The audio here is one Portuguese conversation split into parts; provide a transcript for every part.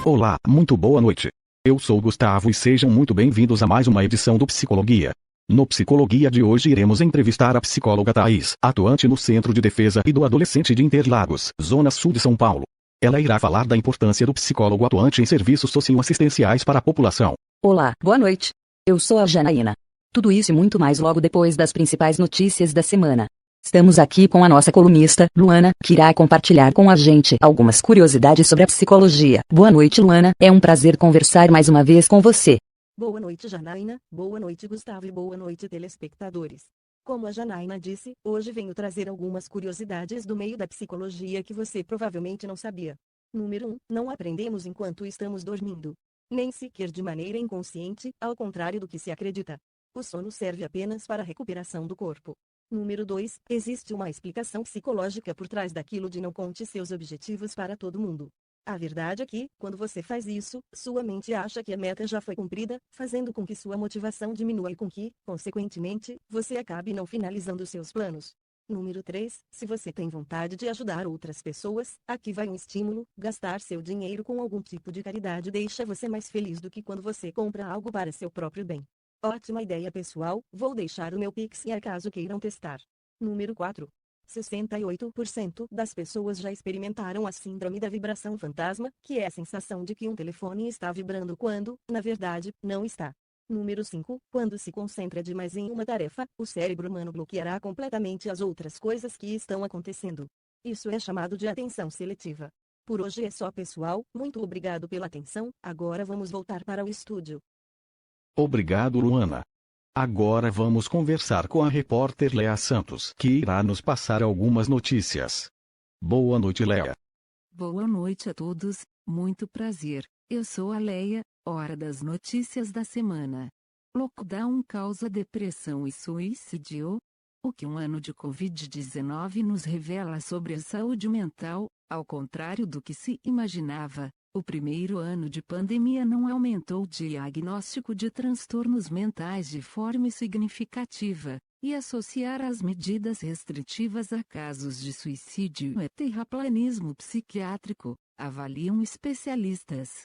Olá, muito boa noite. Eu sou Gustavo e sejam muito bem-vindos a mais uma edição do Psicologia. No Psicologia de hoje iremos entrevistar a psicóloga Thaís, atuante no Centro de Defesa e do Adolescente de Interlagos, Zona Sul de São Paulo. Ela irá falar da importância do psicólogo atuante em serviços socioassistenciais para a população. Olá, boa noite. Eu sou a Janaína. Tudo isso e muito mais logo depois das principais notícias da semana. Estamos aqui com a nossa colunista, Luana, que irá compartilhar com a gente algumas curiosidades sobre a psicologia. Boa noite, Luana. É um prazer conversar mais uma vez com você. Boa noite, Janaína. Boa noite, Gustavo, e boa noite, telespectadores. Como a Janaína disse, hoje venho trazer algumas curiosidades do meio da psicologia que você provavelmente não sabia. Número 1. Não aprendemos enquanto estamos dormindo. Nem sequer de maneira inconsciente, ao contrário do que se acredita. O sono serve apenas para a recuperação do corpo. Número 2. Existe uma explicação psicológica por trás daquilo de não conte seus objetivos para todo mundo. A verdade é que, quando você faz isso, sua mente acha que a meta já foi cumprida, fazendo com que sua motivação diminua e com que, consequentemente, você acabe não finalizando seus planos. Número 3. Se você tem vontade de ajudar outras pessoas, aqui vai um estímulo: gastar seu dinheiro com algum tipo de caridade deixa você mais feliz do que quando você compra algo para seu próprio bem. Ótima ideia, pessoal, vou deixar o meu Pix caso queiram testar. Número 4. 68% das pessoas já experimentaram a síndrome da vibração fantasma, que é a sensação de que um telefone está vibrando quando, na verdade, não está. Número 5. Quando se concentra demais em uma tarefa, o cérebro humano bloqueará completamente as outras coisas que estão acontecendo. Isso é chamado de atenção seletiva. Por hoje é só, pessoal, muito obrigado pela atenção, agora vamos voltar para o estúdio. Obrigado, Luana. Agora vamos conversar com a repórter Léa Santos, que irá nos passar algumas notícias. Boa noite, Léa. Boa noite a todos, muito prazer. Eu sou a Léa, hora das notícias da semana. Lockdown causa depressão e suicídio? O que um ano de Covid-19 nos revela sobre a saúde mental, ao contrário do que se imaginava. O primeiro ano de pandemia não aumentou o diagnóstico de transtornos mentais de forma significativa, e associar as medidas restritivas a casos de suicídio é terraplanismo psiquiátrico, avaliam especialistas.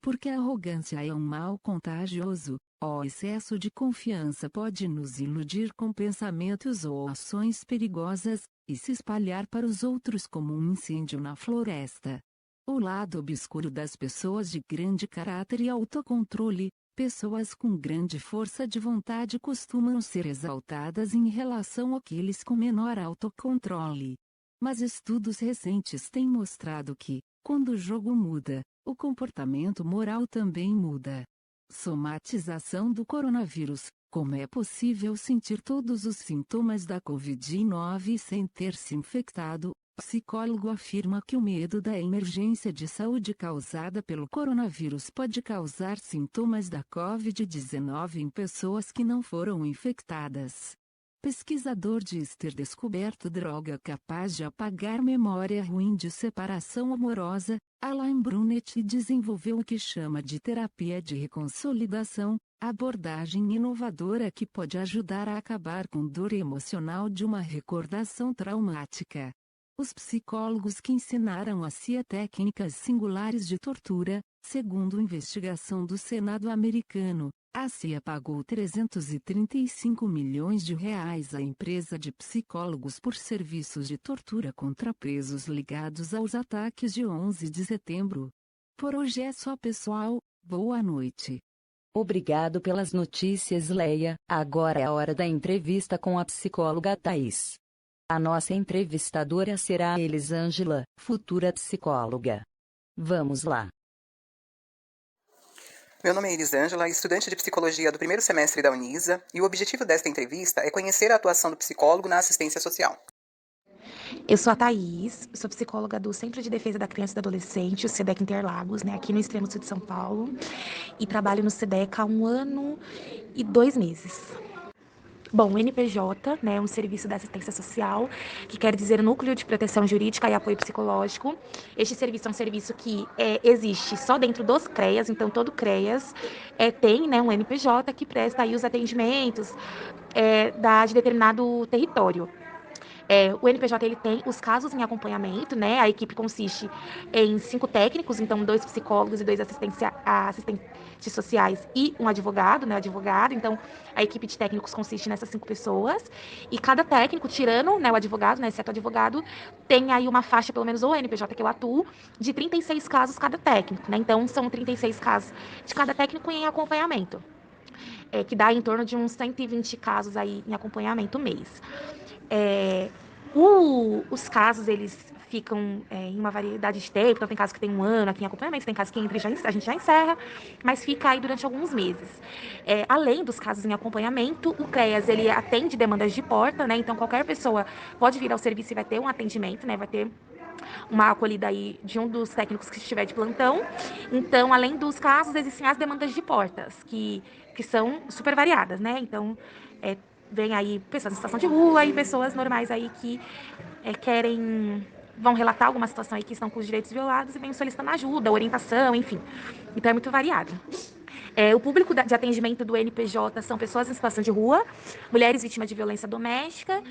Porque a arrogância é um mal contagioso, o excesso de confiança pode nos iludir com pensamentos ou ações perigosas, e se espalhar para os outros como um incêndio na floresta. O lado obscuro das pessoas de grande caráter e autocontrole, pessoas com grande força de vontade costumam ser exaltadas em relação àqueles com menor autocontrole. Mas estudos recentes têm mostrado que, quando o jogo muda, o comportamento moral também muda. Somatização do coronavírus: como é possível sentir todos os sintomas da Covid-19 sem ter se infectado? Psicólogo afirma que o medo da emergência de saúde causada pelo coronavírus pode causar sintomas da Covid-19 em pessoas que não foram infectadas. Pesquisador diz ter descoberto droga capaz de apagar memória ruim de separação amorosa. Alain Brunet desenvolveu o que chama de terapia de reconsolidação, abordagem inovadora que pode ajudar a acabar com dor emocional de uma recordação traumática. Os psicólogos que ensinaram a CIA técnicas singulares de tortura, segundo investigação do Senado americano, a CIA pagou 335 milhões de reais à empresa de psicólogos por serviços de tortura contra presos ligados aos ataques de 11 de setembro. Por hoje é só, pessoal, boa noite. Obrigado pelas notícias, Léa. Agora é a hora da entrevista com a psicóloga Thaís. A nossa entrevistadora será a Elisângela, futura psicóloga. Vamos lá. Meu nome é Elisângela, estudante de psicologia do primeiro semestre da Unisa, e o objetivo desta entrevista é conhecer a atuação do psicólogo na assistência social. Eu sou a Thaís, sou psicóloga do Centro de Defesa da Criança e do Adolescente, o SEDEC Interlagos, aqui no extremo sul de São Paulo, e trabalho no SEDEC há 1 ano e 2 meses. Bom, o NPJ, é um serviço da assistência social, que quer dizer Núcleo de Proteção Jurídica e Apoio Psicológico. Este serviço é um serviço que existe só dentro dos CREAS, então todo CREAS tem um NPJ que presta aí os atendimentos de determinado território. O NPJ ele tem os casos em acompanhamento, né? A equipe consiste em 5 técnicos, então 2 psicólogos e 2 assistentes sociais e um advogado, né? Advogado. Então a equipe de técnicos consiste nessas 5 pessoas e cada técnico, tirando, né, o advogado, né, exceto o advogado, tem aí uma faixa, pelo menos o NPJ que eu atuo, de 36 casos cada técnico, né? Então são 36 casos de cada técnico em acompanhamento. Que dá em torno de uns 120 casos aí em acompanhamento mês. Os casos, eles ficam em uma variedade de tempo, então tem casos que tem 1 ano aqui em acompanhamento, tem casos que a gente já encerra, mas fica aí durante alguns meses. Além dos casos em acompanhamento, o CREAS, ele atende demandas de porta, né? Então qualquer pessoa pode vir ao serviço e vai ter um atendimento, né? Vai ter uma acolhida aí de um dos técnicos que estiver de plantão. Então, além dos casos, existem as demandas de portas, que são super variadas, né? Então, vem aí pessoas em situação de rua e pessoas normais aí que vão relatar alguma situação aí que estão com os direitos violados e vêm solicitando ajuda, orientação, enfim. Então, é muito variado. O público de atendimento do NPJ são pessoas em situação de rua, mulheres vítimas de violência doméstica,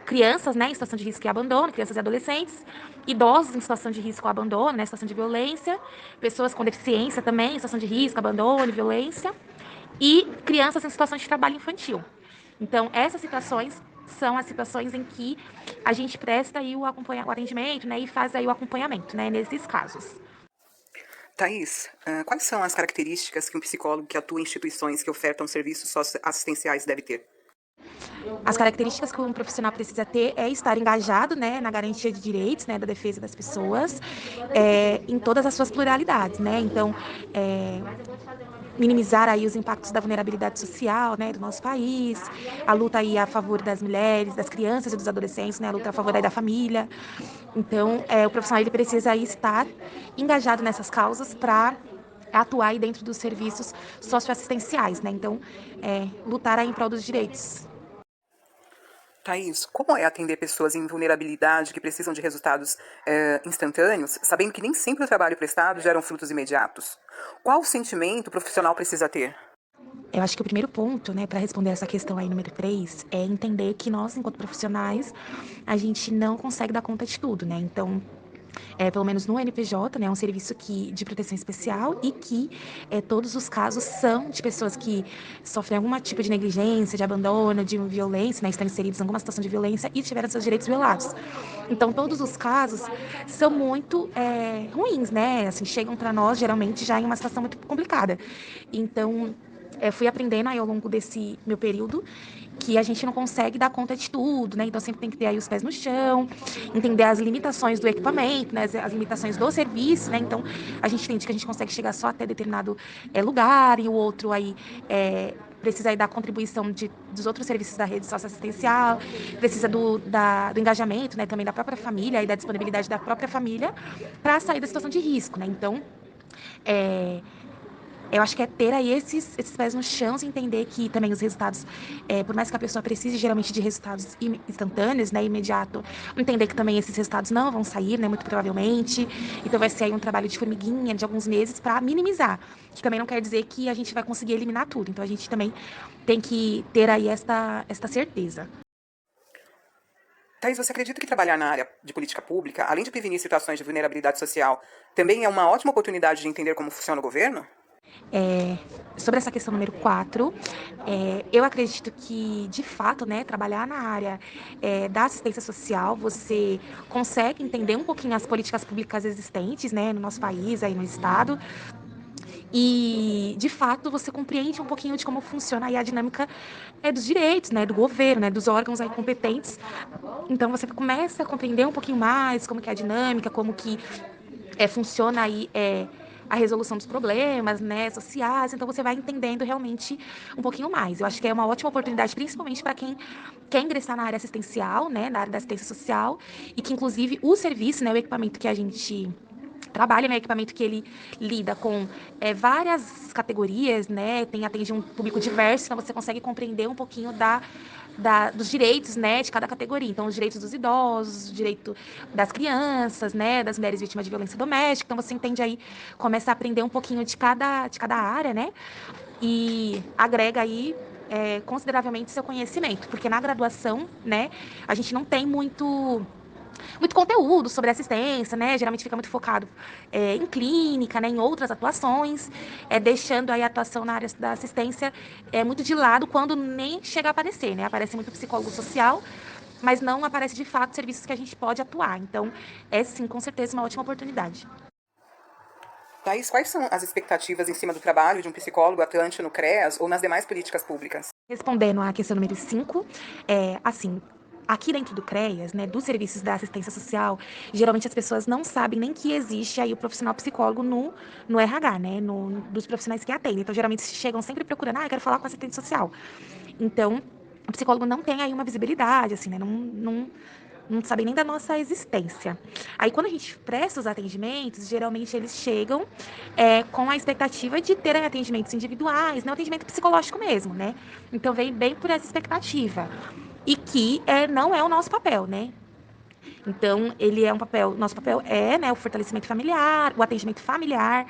crianças, né, em situação de risco e abandono, crianças e adolescentes, idosos em situação de risco ou abandono, né, em situação de violência, pessoas com deficiência também em situação de risco, abandono e violência, e crianças em situação de trabalho infantil. Então, essas situações são as situações em que a gente presta aí o atendimento, né, e faz aí o acompanhamento, né, nesses casos. Thaís, quais são as características que um psicólogo que atua em instituições que ofertam serviços socioassistenciais deve ter? As características que um profissional precisa ter é estar engajado, né, na garantia de direitos, né, da defesa das pessoas, em todas as suas pluralidades, né? Então, minimizar aí os impactos da vulnerabilidade social, né, do nosso país, a luta aí a favor das mulheres, das crianças e dos adolescentes, né, a luta a favor aí da família. Então, o profissional ele precisa aí estar engajado nessas causas para atuar aí dentro dos serviços socioassistenciais, né? Então, lutar aí em prol dos direitos. Thaís, como é atender pessoas em vulnerabilidade que precisam de resultados instantâneos, sabendo que nem sempre o trabalho prestado gera frutos imediatos? Qual o sentimento o profissional precisa ter? Eu acho que o primeiro ponto, né, para responder essa questão aí, número 3, é entender que nós, enquanto profissionais, a gente não consegue dar conta de tudo, né? Então, pelo menos no NPJ, né, é um serviço de proteção especial e que todos os casos são de pessoas que sofrem algum tipo de negligência, de abandono, de violência, né, estão inseridos em alguma situação de violência e tiveram seus direitos violados. Então, todos os casos são muito ruins, né? Assim, chegam para nós, geralmente, já em uma situação muito complicada. Então, fui aprendendo aí ao longo desse meu período que a gente não consegue dar conta de tudo, né? Então sempre tem que ter aí os pés no chão, entender as limitações do equipamento, né? As limitações do serviço, né? Então a gente entende que a gente consegue chegar só até determinado lugar e o outro aí precisa aí da contribuição dos outros serviços da rede socioassistencial, precisa do engajamento, né? Também da própria família e da disponibilidade da própria família para sair da situação de risco, né? Então, eu acho que é ter aí esses pés no chão e entender que também os resultados, por mais que a pessoa precise geralmente de resultados instantâneos, né, imediato, entender que também esses resultados não vão sair, né, muito provavelmente. Então vai ser aí um trabalho de formiguinha de alguns meses para minimizar, que também não quer dizer que a gente vai conseguir eliminar tudo. Então a gente também tem que ter aí esta certeza. Thaís, você acredita que trabalhar na área de política pública, além de prevenir situações de vulnerabilidade social, também é uma ótima oportunidade de entender como funciona o governo? Sobre essa questão número 4, eu acredito que, de fato, né, trabalhar na área da assistência social, você consegue entender um pouquinho as políticas públicas existentes, né, no nosso país, aí no estado, e, de fato, você compreende um pouquinho de como funciona aí a dinâmica dos direitos, né, do governo, né, dos órgãos aí competentes. Então, você começa a compreender um pouquinho mais como que é a dinâmica, como que funciona aí a resolução dos problemas, né, sociais. Então você vai entendendo realmente um pouquinho mais. Eu acho que é uma ótima oportunidade, principalmente para quem quer ingressar na área assistencial, né, na área da assistência social, e que inclusive o serviço, né, o equipamento que a gente trabalha, né, equipamento que ele lida com várias categorias, né, atende um público diverso, então você consegue compreender um pouquinho dos direitos, né, de cada categoria. Então, os direitos dos idosos, o direito das crianças, né, das mulheres vítimas de violência doméstica. Então, você entende aí, começa a aprender um pouquinho de cada área, né, e agrega aí consideravelmente seu conhecimento, porque na graduação, né, a gente não tem muito conteúdo sobre assistência, né? Geralmente fica muito focado em clínica, né? Em outras atuações, deixando aí a atuação na área da assistência muito de lado quando nem chega a aparecer, né? Aparece muito psicólogo social, mas não aparece de fato serviços que a gente pode atuar. Então, é sim, com certeza, uma ótima oportunidade. Thaís, quais são as expectativas em cima do trabalho de um psicólogo atuante no CREAS ou nas demais políticas públicas? Respondendo à questão número 5, assim, aqui dentro do CREAS, né, dos serviços da assistência social, geralmente as pessoas não sabem nem que existe aí o profissional psicólogo no RH, né, dos profissionais que atendem. Então, geralmente chegam sempre procurando, eu quero falar com assistente social. Então, o psicólogo não tem aí uma visibilidade, assim, né, não sabem nem da nossa existência. Aí, quando a gente presta os atendimentos, geralmente eles chegam com a expectativa de terem atendimentos individuais, né, um atendimento psicológico mesmo, né? Então, vem bem por essa expectativa. E que não é o nosso papel, né? Então, ele é um papel, nosso papel né, o fortalecimento familiar, o atendimento familiar,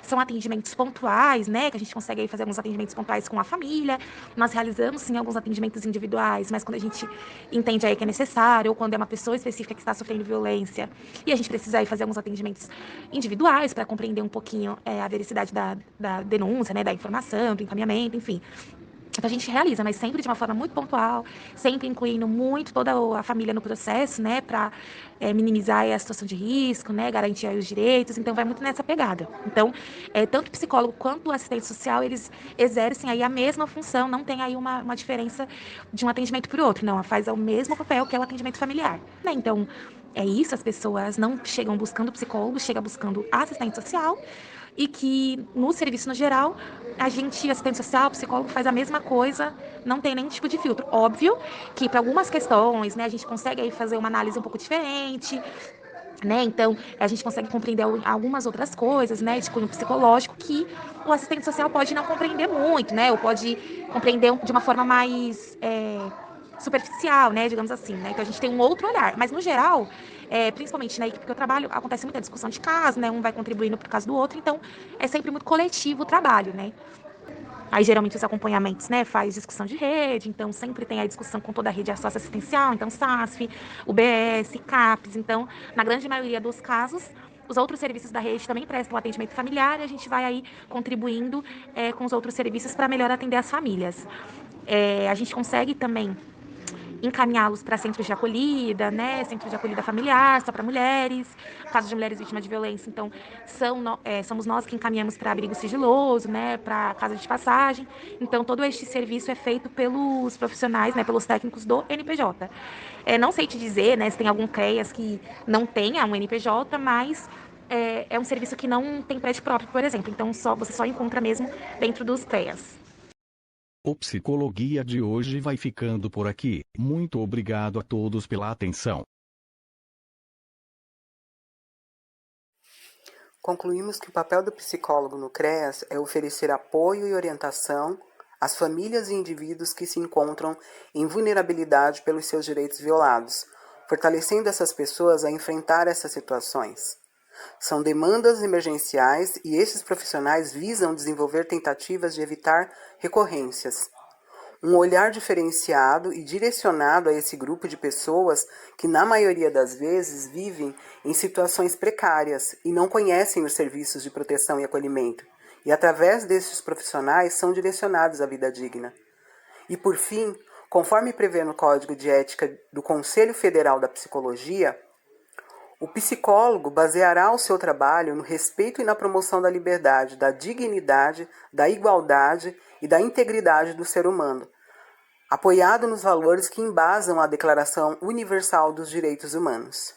são atendimentos pontuais, né, que a gente consegue aí fazer alguns atendimentos pontuais com a família, nós realizamos, sim, alguns atendimentos individuais, mas quando a gente entende aí que é necessário, ou quando é uma pessoa específica que está sofrendo violência, e a gente precisa aí fazer alguns atendimentos individuais para compreender um pouquinho a veracidade da denúncia, né, da informação, do encaminhamento, enfim. Então a gente realiza, mas sempre de uma forma muito pontual, sempre incluindo muito toda a família no processo, né, para minimizar a situação de risco, né, garantir aí os direitos. Então vai muito nessa pegada. Então, tanto o psicólogo quanto o assistente social, eles exercem aí a mesma função, não tem aí uma diferença de um atendimento para o outro, não, faz o mesmo papel que é o atendimento familiar. Né? Então, é isso, as pessoas não chegam buscando psicólogo, chegam buscando assistente social, e que no serviço no geral, a gente, assistente social, psicólogo, faz a mesma coisa, não tem nenhum tipo de filtro. Óbvio que para algumas questões, né, a gente consegue aí fazer uma análise um pouco diferente, né? Então, a gente consegue compreender algumas outras coisas, né, de cunho psicológico que o assistente social pode não compreender muito, né, ou pode compreender de uma forma mais superficial, né, digamos assim, né? Então a gente tem um outro olhar, mas no geral, principalmente na equipe que eu trabalho, acontece muita discussão de caso, né? Um vai contribuindo por causa do outro, então é sempre muito coletivo o trabalho, né? Aí, geralmente, os acompanhamentos, né, faz discussão de rede, então sempre tem a discussão com toda a rede socioassistencial, então SASF, UBS, CAPES, então, na grande maioria dos casos, os outros serviços da rede também prestam atendimento familiar e a gente vai aí contribuindo com os outros serviços para melhor atender as famílias. A gente consegue também encaminhá-los para centros de acolhida, né? Centros de acolhida familiar, só para mulheres, casos de mulheres vítimas de violência, então somos nós que encaminhamos para abrigo sigiloso, né? Para casa de passagem. Então todo este serviço é feito pelos profissionais, né? Pelos técnicos do NPJ. Não sei te dizer, né? Se tem algum CREAS que não tenha um NPJ, mas é um serviço que não tem prédio próprio, por exemplo. Então você só encontra mesmo dentro dos CREAS. O Psicologia de hoje vai ficando por aqui. Muito obrigado a todos pela atenção. Concluímos que o papel do psicólogo no CREAS é oferecer apoio e orientação às famílias e indivíduos que se encontram em vulnerabilidade pelos seus direitos violados, fortalecendo essas pessoas a enfrentar essas situações. São demandas emergenciais e esses profissionais visam desenvolver tentativas de evitar recorrências. Um olhar diferenciado e direcionado a esse grupo de pessoas que, na maioria das vezes, vivem em situações precárias e não conhecem os serviços de proteção e acolhimento, e através desses profissionais são direcionados à vida digna. E, por fim, conforme prevê no Código de Ética do Conselho Federal da Psicologia, o psicólogo baseará o seu trabalho no respeito e na promoção da liberdade, da dignidade, da igualdade e da integridade do ser humano, apoiado nos valores que embasam a Declaração Universal dos Direitos Humanos.